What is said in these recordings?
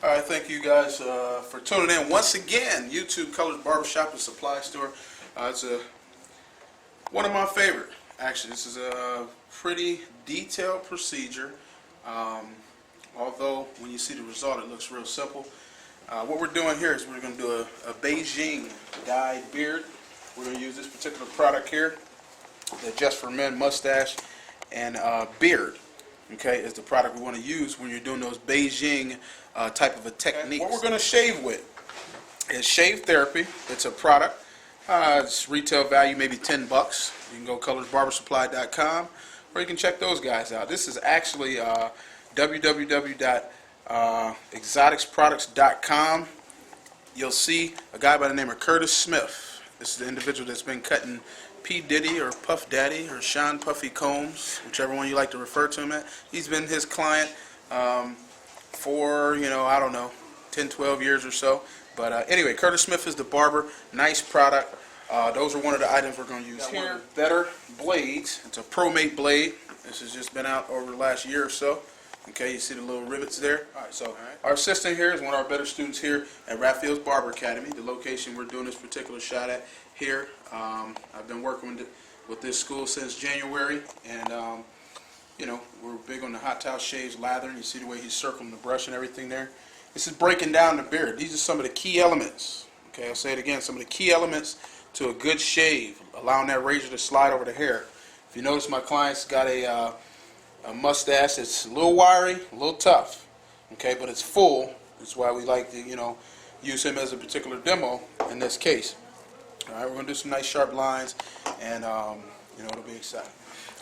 All right, thank you guys for tuning in once again. YouTube Colors Barbershop and Supply Store. It's one of my favorite. Actually, this is a pretty detailed procedure. Although when you see the result, it looks real simple. What we're doing here is we're going to do a Beijing dyed beard. We're going to use this particular product here, the Just for Men mustache and beard. Okay, is the product we want to use when you're doing those Beijing type of a technique. What we're going to shave with is Shave Therapy. It's a product. It's retail value maybe $10. You can go colorsbarbersupply.com, or you can check those guys out. This is actually www.exoticsproducts.com. You'll see a guy by the name of Curtis Smith. This is the individual that's been cutting P. Diddy or Puff Daddy or Sean Puffy Combs, whichever one you like to refer to him at. He's been his client for, I don't know, 10, 12 years or so. But anyway, Curtis Smith is the barber. Nice product. Those are one of the items we're going to use here. Better blades. It's a ProMate blade. This has just been out over the last year or so. Okay, you see the little rivets there. All right, so our assistant here is one of our better students here at Raphael's Barber Academy, the location we're doing this particular shot at here. I've been working with this school since January, and we're big on the hot towel shaves, lathering. You see the way he's circling the brush and everything there. This is breaking down the beard. These are some of the key elements. Okay, I'll say it again. Some of the key elements to a good shave, allowing that razor to slide over the hair. If you notice, my client's got a mustache that's a little wiry, a little tough. Okay, but it's full. That's why we like to, use him as a particular demo in this case. All right, we're going to do some nice sharp lines, and it'll be exciting.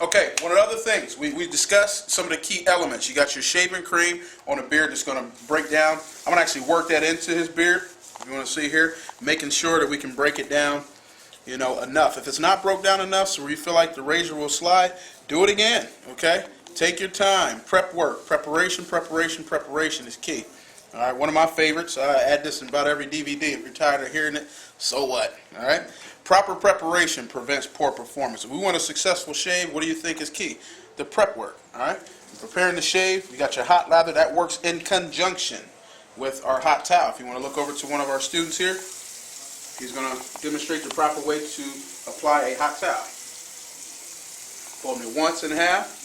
Okay, one of the other things, we discussed some of the key elements. You got your shaving cream on a beard that's going to break down. I'm going to actually work that into his beard. You want to see here, making sure that we can break it down, enough. If it's not broke down enough so you feel like the razor will slide, do it again, okay? Take your time. Prep work. Preparation is key. All right, one of my favorites. I add this in about every DVD. If you're tired of hearing it, so what? All right? Proper preparation prevents poor performance. If we want a successful shave, what do you think is key? The prep work. All right? Preparing the shave, you got your hot lather. That works in conjunction with our hot towel. If you want to look over to one of our students here, he's going to demonstrate the proper way to apply a hot towel. Fold it once in half.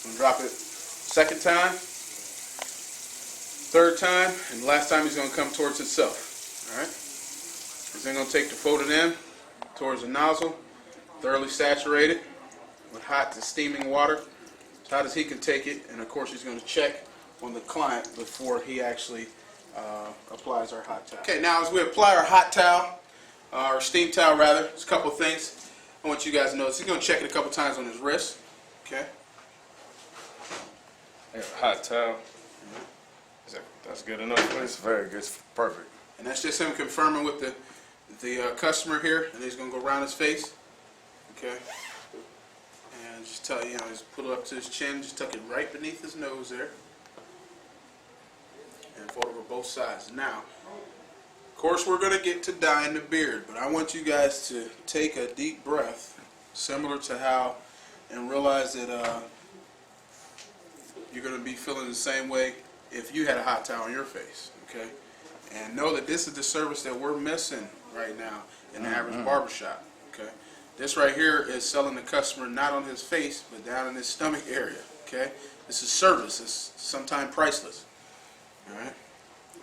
I'm going to drop it second time, third time, and the last time he's going to come towards itself. All right? He's then going to take the folded end towards the nozzle, thoroughly saturate it with hot to steaming water, as hot as he can take it, and of course he's going to check on the client before he actually applies our hot towel. Okay, now as we apply our hot towel, or steam towel rather, there's a couple of things I want you guys to notice. He's going to check it a couple times on his wrist. Okay. Hot towel. That's good enough. It's very good. It's perfect. And that's just him confirming with the customer here, and he's going to go around his face. Okay. And just just pull it up to his chin, just tuck it right beneath his nose there. And fold over both sides. Now, of course, we're going to get to dyeing the beard, but I want you guys to take a deep breath, similar to how, and realize that you're going to be feeling the same way if you had a hot towel on your face, okay? And know that this is the service that we're missing right now in the average barbershop, okay? This right here is selling the customer not on his face, but down in his stomach area, okay? This is service. It's sometimes priceless, all right?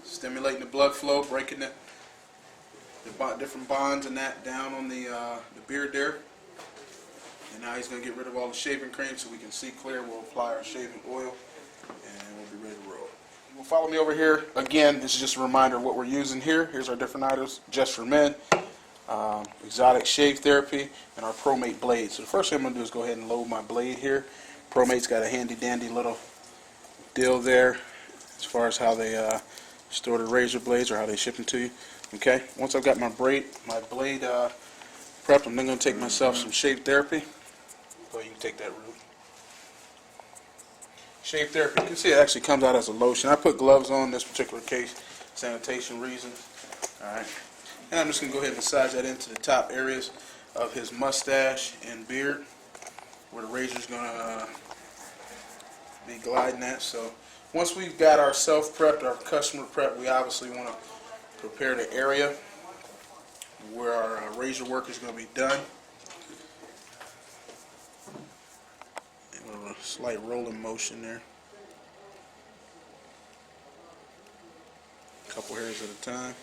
Stimulating the blood flow, breaking the different bonds and that down on the beard there. And now he's going to get rid of all the shaving cream so we can see clear. We'll apply our shaving oil and we'll be ready to roll. You'll follow me over here. Again, this is just a reminder of what we're using here. Here's our different items, Just for Men, Exotic Shave Therapy, and our ProMate blade. So the first thing I'm going to do is go ahead and load my blade here. ProMate's got a handy dandy little deal there as far as how they store the razor blades or how they ship them to you. Okay, once I've got my blade prepped, I'm then going to take myself some Shave Therapy. Go ahead, you can take that route. Shave Therapy, you can see it actually comes out as a lotion. I put gloves on in this particular case, sanitation reasons. Alright, and I'm just going to go ahead and massage that into the top areas of his mustache and beard, where the razor's going to be gliding at. So once we've got our self-prepped, our customer prepped, we obviously want to prepare the area where our razor work is going to be done. And a slight rolling motion there. A couple hairs at a time.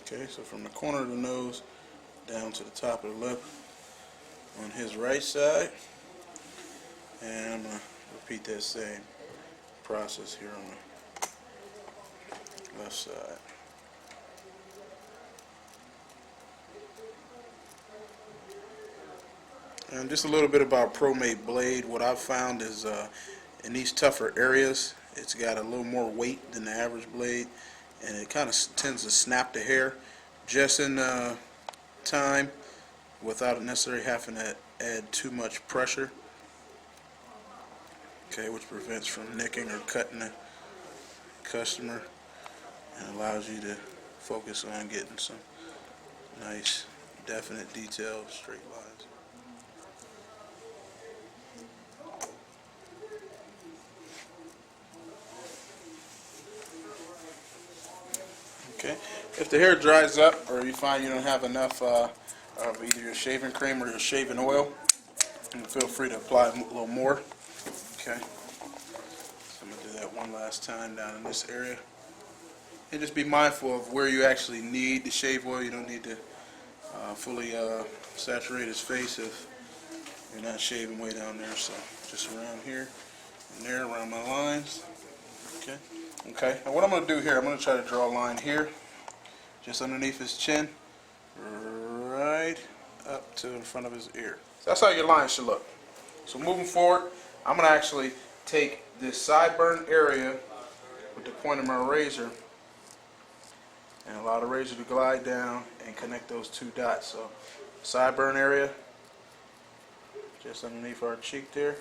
Okay, so from the corner of the nose down to the top of the lip on his right side. And I'm going to repeat that same process here on the left side. And just a little bit about ProMate blade. What I've found is in these tougher areas, it's got a little more weight than the average blade, and it kind of tends to snap the hair just in time without necessarily having to add too much pressure. Okay, which prevents from nicking or cutting the customer and allows you to focus on getting some nice, definite, detailed, straight lines. Okay, if the hair dries up or you find you don't have enough of either your shaving cream or your shaving oil, feel free to apply a little more. Okay, so I'm going to do that one last time down in this area. And just be mindful of where you actually need the shave oil. You don't need to fully saturate his face if you're not shaving way down there. So just around here and there, around my lines. Okay. Okay. Now what I'm going to do here, I'm going to try to draw a line here, just underneath his chin, right up to in front of his ear. So that's how your line should look. So moving forward, I'm going to actually take this sideburn area with the point of my razor and allow the razor to glide down and connect those two dots. So sideburn area, just underneath our cheek there.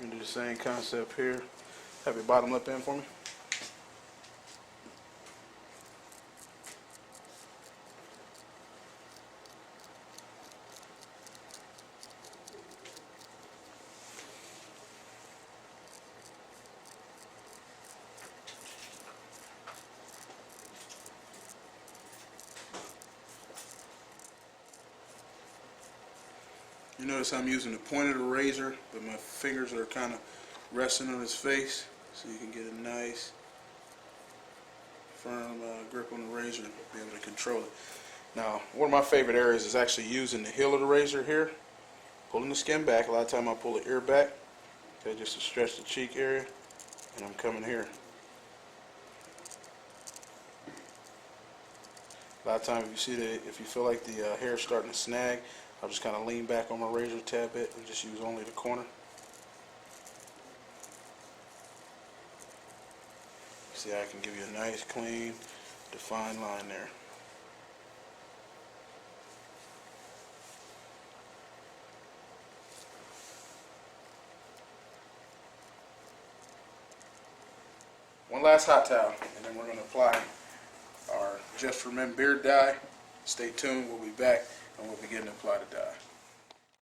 I'm going to do the same concept here. Have your bottom lip in for me. You notice I'm using the point of the razor, but my fingers are kind of resting on his face, so you can get a nice, firm grip on the razor and be able to control it. Now, one of my favorite areas is actually using the heel of the razor here, pulling the skin back. A lot of time I pull the ear back, okay, just to stretch the cheek area, and I'm coming here. A lot of times, if you feel like the hair is starting to snag, I'll just kind of lean back on my razor a tad bit and just use only the corner. See, I can give you a nice, clean, defined line there. One last hot towel, and then we're going to apply our Just for Men beard dye. Stay tuned, we'll be back and we'll begin to apply the dye.